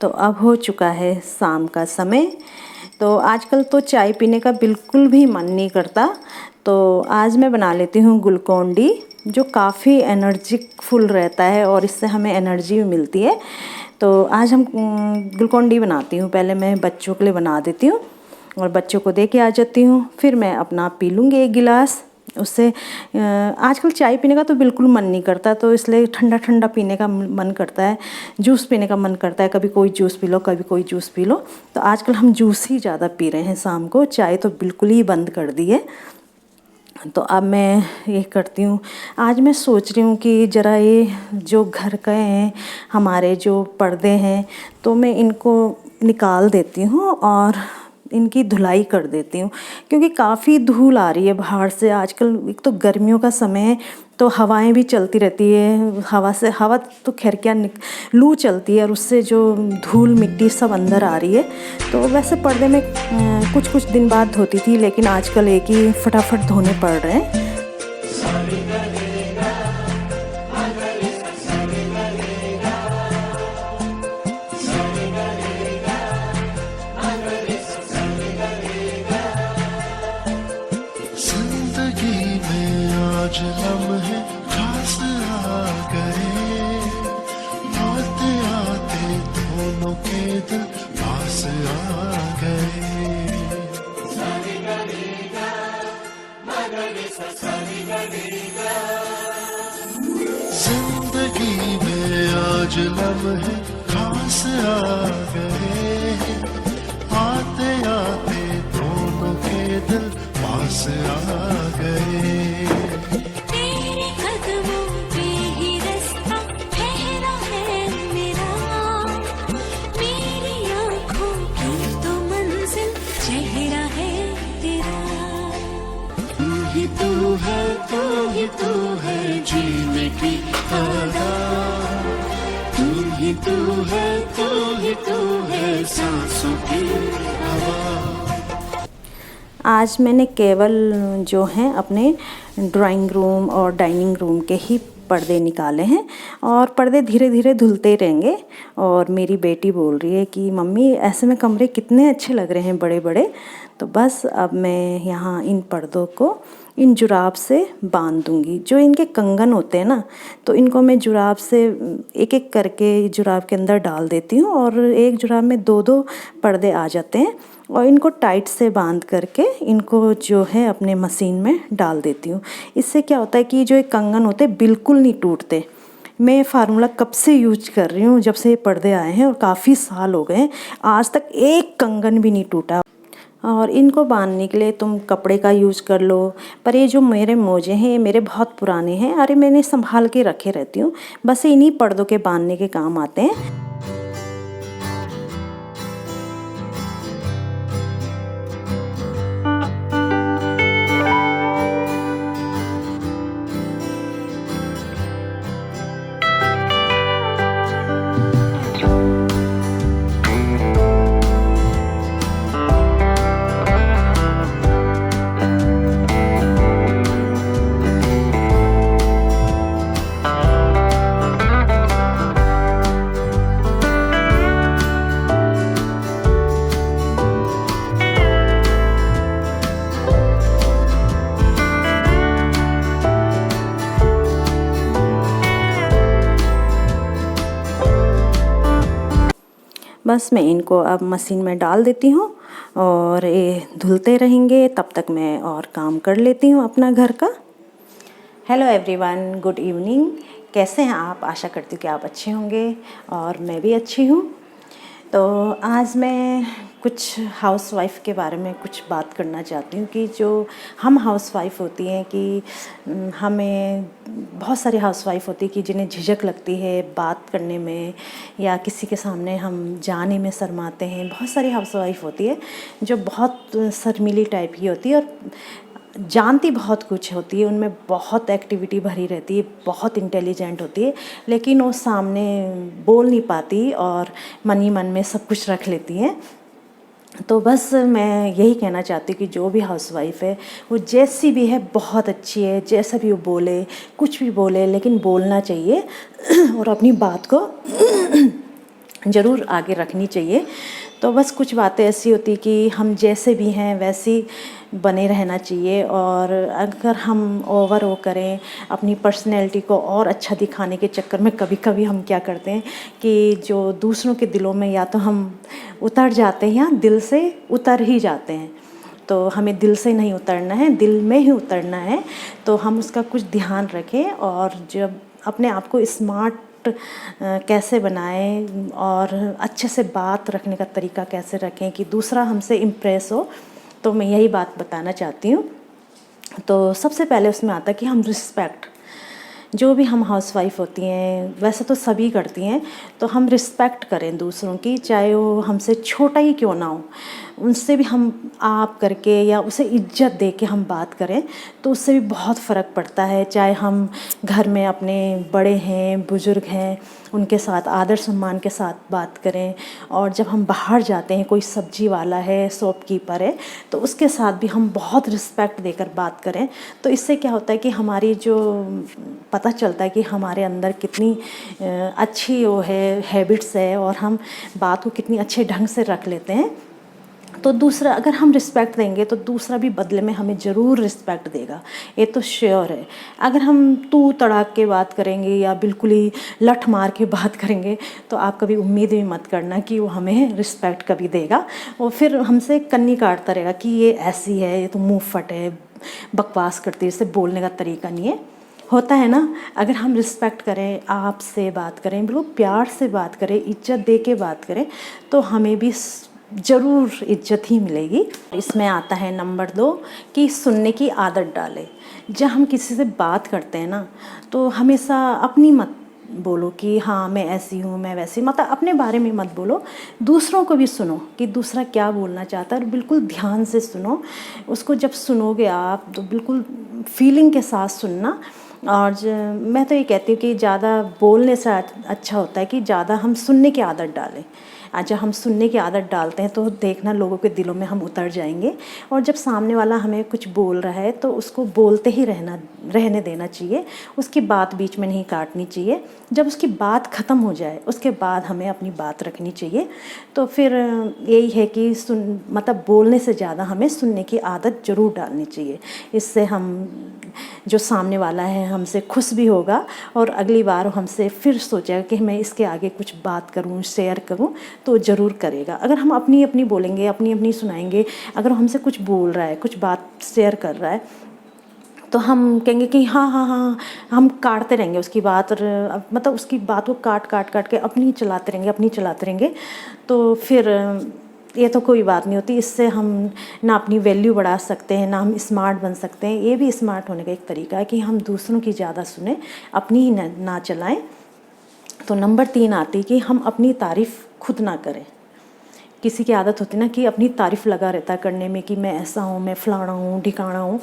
तो अब हो चुका है शाम का समय। तो आजकल तो चाय पीने का बिल्कुल भी मन नहीं करता, तो आज मैं बना लेती हूँ ग्लूकोन डी, जो काफ़ी एनर्जिकफुल रहता है और इससे हमें एनर्जी भी मिलती है। तो आज हम ग्लूकोन डी बनाती हूँ। पहले मैं बच्चों के लिए बना देती हूँ और बच्चों को दे के आ जाती हूँ, फिर मैं अपना पी लूँगी एक गिलास। उससे आजकल चाय पीने का तो बिल्कुल मन नहीं करता, तो इसलिए ठंडा ठंडा पीने का मन करता है, जूस पीने का मन करता है। कभी कोई जूस पी लो, कभी कोई जूस पी लो। तो आजकल हम जूस ही ज़्यादा पी रहे हैं शाम को, चाय तो बिल्कुल ही बंद कर दी है। तो अब मैं ये करती हूँ, आज मैं सोच रही हूँ कि ज़रा ये जो घर के हैं हमारे जो पर्दे हैं, तो मैं इनको निकाल देती हूँ और इनकी धुलाई कर देती हूँ, क्योंकि काफ़ी धूल आ रही है बाहर से। आजकल एक तो गर्मियों का समय है, तो हवाएं भी चलती रहती है। हवा तो खैर क्या, लू चलती है और उससे जो धूल मिट्टी सब अंदर आ रही है। तो वैसे पर्दे में कुछ कुछ दिन बाद धोती थी, लेकिन आजकल एक ही फटाफट धोने पड़ रहे हैं। आज लम्हे खास आ गए, आते आते दोनों के दिल पास आ गए। जिंदगी में आज लम्हे खास आ गए, आते आते दोनों के दिल पास आ गए। तू है जीने की आदत, तू है सांसों की हवा। आज मैंने केवल जो हैं अपने ड्राइंग रूम और डाइनिंग रूम के ही पर्दे निकाले हैं, और पर्दे धीरे धीरे धुलते रहेंगे। और मेरी बेटी बोल रही है कि मम्मी ऐसे में कमरे कितने अच्छे लग रहे हैं, बड़े बड़े। तो बस अब मैं यहाँ इन पर्दों को इन जुराब से बांध दूँगी। जो इनके कंगन होते हैं ना, तो इनको मैं जुराब से एक एक करके जुराब के अंदर डाल देती हूँ, और एक जुराब में दो दो पर्दे आ जाते हैं। और इनको टाइट से बांध करके इनको जो है अपने मशीन में डाल देती हूँ। इससे क्या होता है कि जो ये कंगन होते हैं बिल्कुल नहीं टूटते। मैं ये फार्मूला कब से यूज कर रही हूँ, जब से ये पर्दे आए हैं, और काफ़ी साल हो गए हैं, आज तक एक कंगन भी नहीं टूटा। और इनको बांधने के लिए तुम कपड़े का यूज़ कर लो, पर ये जो मेरे मोजे हैं ये मेरे बहुत पुराने हैं। अरे मैंने संभाल के रखे रहती हूँ, बस इन्हीं पर्दों के बांधने के काम आते हैं। बस मैं इनको अब मशीन में डाल देती हूँ और ये धुलते रहेंगे। तब तक मैं और काम कर लेती हूँ अपना घर का। Hello everyone, good evening. कैसे हैं आप? आशा करती हूँ कि आप अच्छे होंगे और मैं भी अच्छी हूँ। तो आज मैं कुछ हाउसवाइफ के बारे में कुछ बात करना चाहती हूँ कि जो हम हाउसवाइफ होती हैं, कि हमें बहुत सारी हाउसवाइफ होती है कि जिन्हें झिझक लगती है बात करने में, या किसी के सामने हम जाने में शर्माते हैं। बहुत सारी हाउसवाइफ होती है जो बहुत शर्मीली टाइप की होती है और जानती बहुत कुछ होती है, उनमें बहुत एक्टिविटी भरी रहती है, बहुत इंटेलिजेंट होती है, लेकिन वो सामने बोल नहीं पाती और मन ही मन में सब कुछ रख लेती हैं। तो बस मैं यही कहना चाहती हूँ कि जो भी हाउसवाइफ है वो जैसी भी है बहुत अच्छी है, जैसा भी वो बोले, कुछ भी बोले, लेकिन बोलना चाहिए और अपनी बात को ज़रूर आगे रखनी चाहिए। तो बस कुछ बातें ऐसी होती कि हम जैसे भी हैं वैसे बने रहना चाहिए, और अगर हम ओवर वो करें अपनी पर्सनैलिटी को और अच्छा दिखाने के चक्कर में, कभी कभी हम क्या करते हैं कि जो दूसरों के दिलों में या तो हम उतर जाते हैं या दिल से उतर ही जाते हैं। तो हमें दिल से नहीं उतरना है, दिल में ही उतरना है। तो हम उसका कुछ ध्यान रखें, और जब अपने आप को स्मार्ट कैसे बनाएं और अच्छे से बात रखने का तरीका कैसे रखें कि दूसरा हमसे इम्प्रेस हो, तो मैं यही बात बताना चाहती हूँ। तो सबसे पहले उसमें आता है कि हम रिस्पेक्ट, जो भी हम हाउसवाइफ होती हैं वैसे तो सभी करती हैं, तो हम रिस्पेक्ट करें दूसरों की, चाहे वो हमसे छोटा ही क्यों ना हो, उनसे भी हम आप करके या उसे इज्जत दे के हम बात करें तो उससे भी बहुत फ़र्क पड़ता है। चाहे हम घर में अपने बड़े हैं, बुज़ुर्ग हैं, उनके साथ आदर सम्मान के साथ बात करें, और जब हम बाहर जाते हैं, कोई सब्जी वाला है, शॉपकीपर है, तो उसके साथ भी हम बहुत रिस्पेक्ट देकर बात करें। तो इससे क्या होता है कि हमारी जो पता चलता है कि हमारे अंदर कितनी अच्छी वो है हैबिट्स है, और हम बात को कितनी अच्छे ढंग से रख लेते हैं। तो दूसरा, अगर हम रिस्पेक्ट देंगे तो दूसरा भी बदले में हमें ज़रूर रिस्पेक्ट देगा, ये तो श्योर है। अगर हम तू तड़ाक के बात करेंगे या बिल्कुल ही लठ मार के बात करेंगे तो आप कभी उम्मीद भी मत करना कि वो हमें रिस्पेक्ट कभी देगा। वो फिर हमसे कन्नी काटता रहेगा कि ये ऐसी है, ये तो मुँह फट है, बकवास करती है, इससे बोलने का तरीका नहीं है। होता है ना, अगर हम रिस्पेक्ट करें, आपसे बात करें, बिल्कुल प्यार से बात करें, इज्जत दे के बात करें, तो हमें भी ज़रूर इज्जत ही मिलेगी। इसमें आता है नंबर 2 कि सुनने की आदत डालें। जब हम किसी से बात करते हैं ना, तो हमेशा अपनी मत बोलो कि हाँ मैं ऐसी हूँ, मैं वैसी, मतलब अपने बारे में मत बोलो, दूसरों को भी सुनो कि दूसरा क्या बोलना चाहता है, और बिल्कुल ध्यान से सुनो उसको। जब सुनोगे आप तो बिल्कुल फीलिंग के साथ सुनना। और मैं तो ये कहती हूँ कि ज़्यादा बोलने से अच्छा होता है कि ज़्यादा हम सुनने की आदत डालें। जब हम सुनने की आदत डालते हैं तो देखना लोगों के दिलों में हम उतर जाएंगे, और जब सामने वाला हमें कुछ बोल रहा है तो उसको बोलते ही रहने देना चाहिए, उसकी बात बीच में नहीं काटनी चाहिए। जब उसकी बात ख़त्म हो जाए उसके बाद हमें अपनी बात रखनी चाहिए। तो फिर यही है कि मतलब बोलने से ज़्यादा हमें सुनने की आदत ज़रूर डालनी चाहिए। इससे हम जो सामने वाला है हमसे खुश भी होगा, और अगली बार हमसे फिर सोचेगा कि मैं इसके आगे कुछ बात करूं, शेयर करूं, तो ज़रूर करेगा। अगर हम अपनी अपनी बोलेंगे, अपनी अपनी सुनाएंगे, अगर हमसे कुछ बोल रहा है, कुछ बात शेयर कर रहा है, तो हम कहेंगे कि हाँ हाँ हाँ, हम काटते रहेंगे उसकी बात, और मतलब उसकी बात को काट काट काट के अपनी चलाते रहेंगे। तो फिर ये तो कोई बात नहीं होती। इससे हम ना अपनी वैल्यू बढ़ा सकते हैं, ना हम स्मार्ट बन सकते हैं। ये भी स्मार्ट होने का एक तरीका है कि हम दूसरों की ज़्यादा सुने, अपनी ही ना चलाएं। तो नंबर 3 आती है कि हम अपनी तारीफ़ खुद ना करें। किसी की आदत होती है ना कि अपनी तारीफ़ लगा रहता है करने में कि मैं ऐसा हूँ, मैं फलाना हूँ, ढिकाना हूँ,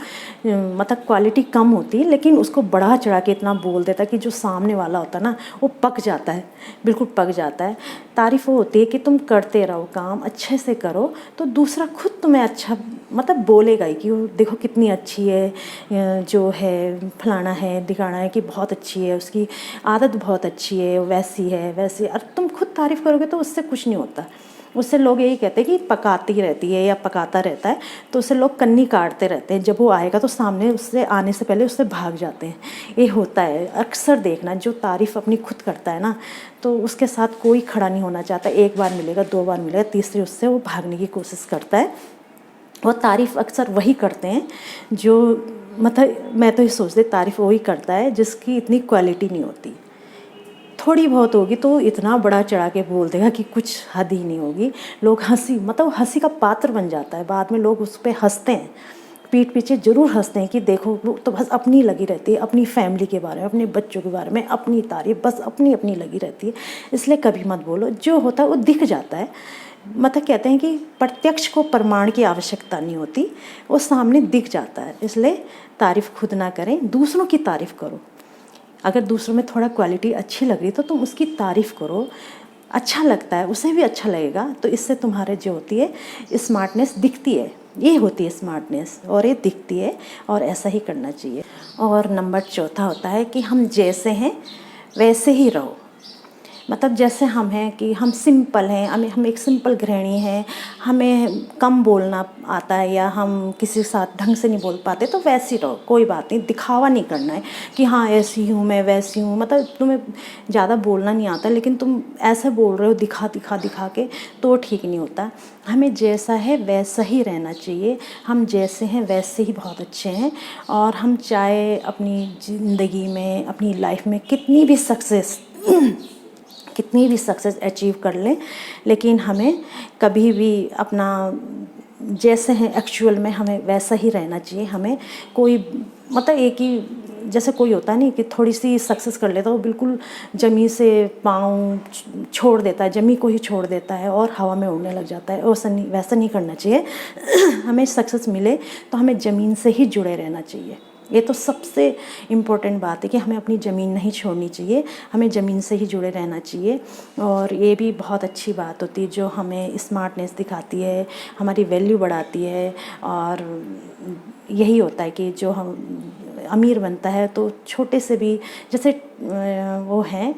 मतलब क्वालिटी कम होती है, लेकिन उसको बढ़ा चढ़ा के इतना बोल देता है कि जो सामने वाला होता है ना वो पक जाता है, बिल्कुल पक जाता है। तारीफ़ वो होती है कि तुम करते रहो काम, अच्छे से करो, तो दूसरा खुद तुम्हें अच्छा मतलब बोलेगा ही कि वो देखो कितनी अच्छी है, जो है फलाना है, ढिकाना है, कि बहुत अच्छी है, उसकी आदत बहुत अच्छी है, वैसी है वैसी। और तुम खुद तारीफ़ करोगे तो उससे कुछ नहीं होता। उससे लोग यही कहते हैं कि पकाती रहती है या पकाता रहता है, तो उससे लोग कन्नी काटते रहते हैं। जब वो आएगा तो सामने उससे आने से पहले उससे भाग जाते हैं। ये होता है अक्सर देखना, जो तारीफ़ अपनी खुद करता है ना, तो उसके साथ कोई खड़ा नहीं होना चाहता। 1 बार मिलेगा, 2 बार मिलेगा, तीसरी उससे वो भागने की कोशिश करता है। वो तारीफ़ अक्सर वही करते हैं जो, मतलब मैं तो ये सोचती, तारीफ़ वही करता है जिसकी इतनी क्वालिटी नहीं होती। थोड़ी बहुत होगी तो इतना बड़ा चढ़ा के बोल देगा कि कुछ हद ही नहीं होगी। लोग हंसी का पात्र बन जाता है। बाद में लोग उस पर हंसते हैं, पीठ पीछे ज़रूर हंसते हैं कि देखो वो तो बस अपनी लगी रहती है, अपनी फैमिली के बारे में, अपने बच्चों के बारे में, अपनी तारीफ बस अपनी अपनी लगी रहती है। इसलिए कभी मत बोलो, जो होता है वो दिख जाता है। मतलब कहते हैं कि प्रत्यक्ष को प्रमाण की आवश्यकता नहीं होती, वो सामने दिख जाता है। इसलिए तारीफ़ खुद ना करें, दूसरों की तारीफ़ करो। अगर दूसरों में थोड़ा क्वालिटी अच्छी लग रही तो तुम उसकी तारीफ़ करो, अच्छा लगता है उसे भी अच्छा लगेगा। तो इससे तुम्हारे जो होती है स्मार्टनेस दिखती है, ये होती है स्मार्टनेस, और ये दिखती है, और ऐसा ही करना चाहिए। और नंबर 4 होता है कि हम जैसे हैं वैसे ही रहो। मतलब जैसे हम हैं कि हम सिंपल हैं, हम एक सिंपल गृहिणी हैं, हमें कम बोलना आता है या हम किसी के साथ ढंग से नहीं बोल पाते, तो वैसी रहो, कोई बात नहीं, दिखावा नहीं करना है कि हाँ ऐसी हूँ मैं, वैसी हूँ। मतलब तुम्हें ज़्यादा बोलना नहीं आता लेकिन तुम ऐसे बोल रहे हो दिखा के, तो ठीक नहीं होता। हमें जैसा है वैसा ही रहना चाहिए, हम जैसे हैं वैसे ही बहुत अच्छे हैं। और हम चाहे अपनी ज़िंदगी में, अपनी लाइफ में कितनी भी सक्सेस अचीव कर लें, लेकिन हमें कभी भी अपना जैसे हैं एक्चुअल में हमें वैसा ही रहना चाहिए। हमें कोई मतलब एक ही जैसे कोई होता नहीं कि थोड़ी सी सक्सेस कर लेता है, वो बिल्कुल ज़मीन से पाँव छोड़ देता है, ज़मीन को ही छोड़ देता है और हवा में उड़ने लग जाता है। वैसा नहीं करना चाहिए। हमें सक्सेस मिले तो हमें ज़मीन से ही जुड़े रहना चाहिए। ये तो सबसे इम्पोर्टेंट बात है कि हमें अपनी ज़मीन नहीं छोड़नी चाहिए, हमें ज़मीन से ही जुड़े रहना चाहिए। और ये भी बहुत अच्छी बात होती है जो हमें स्मार्टनेस दिखाती है, हमारी वैल्यू बढ़ाती है। और यही होता है कि जो हम अमीर बनता है तो छोटे से भी, जैसे वो हैं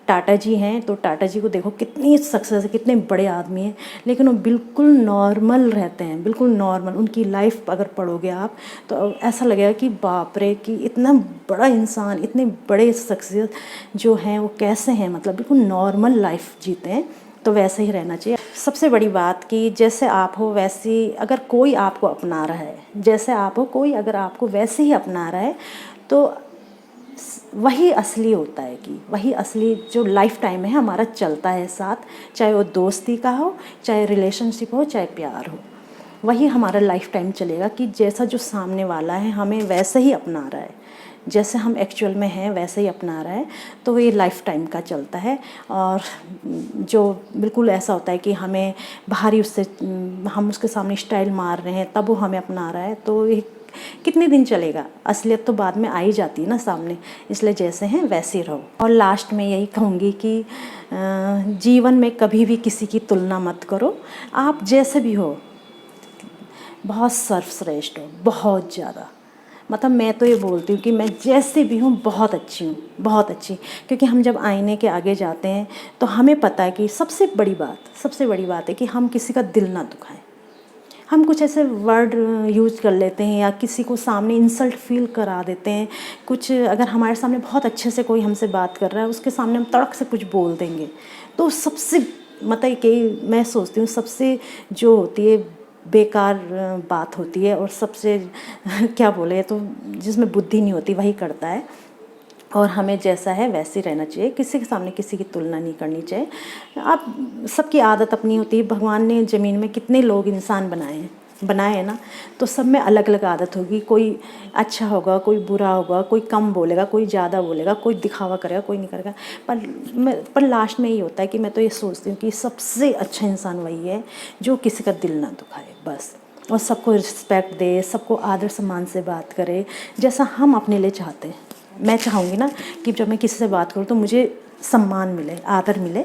टाटा जी हैं, तो टाटा जी को देखो कितनी सक्सेस है, कितने बड़े आदमी हैं, लेकिन वो बिल्कुल नॉर्मल रहते हैं, बिल्कुल नॉर्मल। उनकी लाइफ अगर पढ़ोगे आप तो ऐसा लगेगा कि बाप रे, कि इतना बड़ा इंसान, इतने बड़े सक्सेस जो हैं वो कैसे हैं, मतलब बिल्कुल नॉर्मल लाइफ जीते हैं। तो वैसे ही रहना चाहिए। सबसे बड़ी बात कि जैसे आप हो वैसी अगर कोई आपको अपना रहा है, जैसे आप हो कोई अगर आपको वैसे ही अपना रहा है, तो वही असली होता है कि वही असली जो लाइफ टाइम है हमारा चलता है साथ, चाहे वो दोस्ती का हो, चाहे रिलेशनशिप हो, चाहे प्यार हो, वही हमारा लाइफ टाइम चलेगा कि जैसा जो सामने वाला है हमें वैसे ही अपना रहा है, जैसे हम एक्चुअल में हैं वैसे ही अपना रहा है, तो ये लाइफ टाइम का चलता है। और जो बिल्कुल ऐसा होता है कि हमें बाहरी उससे हम उसके सामने स्टाइल मार रहे हैं तब वो हमें अपना रहा है, तो ये कितने दिन चलेगा, असलियत तो बाद में आ ही जाती है ना सामने। इसलिए जैसे हैं वैसे रहो। और लास्ट में यही कहूँगी कि जीवन में कभी भी किसी की तुलना मत करो। आप जैसे भी हो बहुत सर्वश्रेष्ठ हो, बहुत ज़्यादा। मतलब मैं तो ये बोलती हूँ कि मैं जैसे भी हूँ बहुत अच्छी हूँ, बहुत अच्छी। क्योंकि हम जब आईने के आगे जाते हैं तो हमें पता है कि सबसे बड़ी बात है कि हम किसी का दिल ना दुखाएं। हम कुछ ऐसे वर्ड यूज़ कर लेते हैं या किसी को सामने इंसल्ट फील करा देते हैं। कुछ अगर हमारे सामने बहुत अच्छे से कोई हमसे बात कर रहा है, उसके सामने हम तड़क से कुछ बोल देंगे, तो सबसे मतलब कि मैं सोचती हूँ सबसे जो होती है बेकार बात होती है, और सबसे क्या बोले तो जिसमें बुद्धि नहीं होती वही करता है। और हमें जैसा है वैसे ही रहना चाहिए, किसी के सामने किसी की तुलना नहीं करनी चाहिए। आप सबकी आदत अपनी होती है। भगवान ने ज़मीन में कितने लोग इंसान बनाए हैं ना, तो सब में अलग अलग आदत होगी। कोई अच्छा होगा, कोई बुरा होगा, कोई कम बोलेगा, कोई ज़्यादा बोलेगा, कोई दिखावा करेगा, कोई नहीं करेगा। पर लास्ट में ये होता है कि मैं तो ये सोचती हूँ कि सबसे अच्छा इंसान वही है जो किसी का दिल ना दुखाए बस, और सबको रिस्पेक्ट दे, सबको आदर सम्मान से बात करे, जैसा हम अपने लिए चाहते हैं। मैं चाहूँगी ना कि जब मैं किसी से बात करूँ तो मुझे सम्मान मिले, आदर मिले।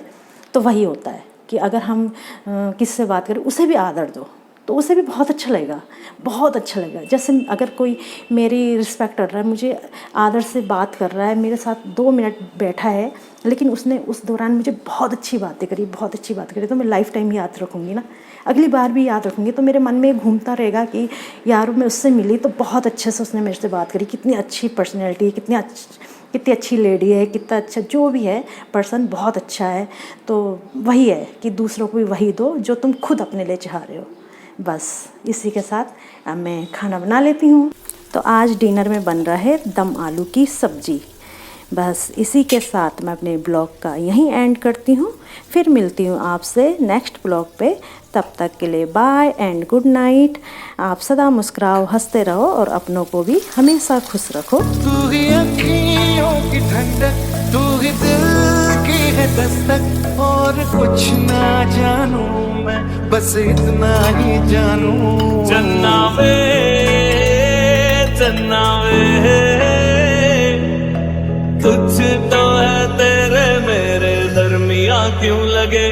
तो वही होता है कि अगर हम किसी से बात करें, उसे भी आदर दो, तो उसे भी बहुत अच्छा लगेगा, बहुत अच्छा लगेगा। जैसे अगर कोई मेरी रिस्पेक्ट कर रहा है, मुझे आदर से बात कर रहा है, मेरे साथ 2 मिनट बैठा है, लेकिन उसने उस दौरान मुझे बहुत अच्छी बातें करी, तो मैं लाइफ टाइम याद रखूँगी ना, अगली बार भी याद रखूँगी। तो मेरे मन में घूमता रहेगा कि यार मैं उससे मिली तो बहुत अच्छे से उसने मेरे से बात करी, कितनी अच्छी पर्सनैलिटी, कितनी अच्छी लेडी है, कितना अच्छा जो भी है पर्सन, बहुत अच्छा है। तो वही है कि दूसरों को भी वही दो जो तुम खुद अपने लिए चाह रहे हो। बस इसी के साथ अब मैं खाना बना लेती हूँ। तो आज डिनर में बन रहा है दम आलू की सब्ज़ी। बस इसी के साथ मैं अपने ब्लॉग का यहीं एंड करती हूँ। फिर मिलती हूँ आपसे नेक्स्ट ब्लॉग पे। तब तक के लिए बाय एंड गुड नाइट। आप सदा मुस्कुराओ, हंसते रहो और अपनों को भी हमेशा खुश रखो। तू ही अखियों की ठंडक, तू ही दिल की है दस्तक, और कुछ ना जानू मैं, बस इतना ही जानू। चन्ना वे तुझ तो है तेरे मेरे दरमिया क्यों लगे।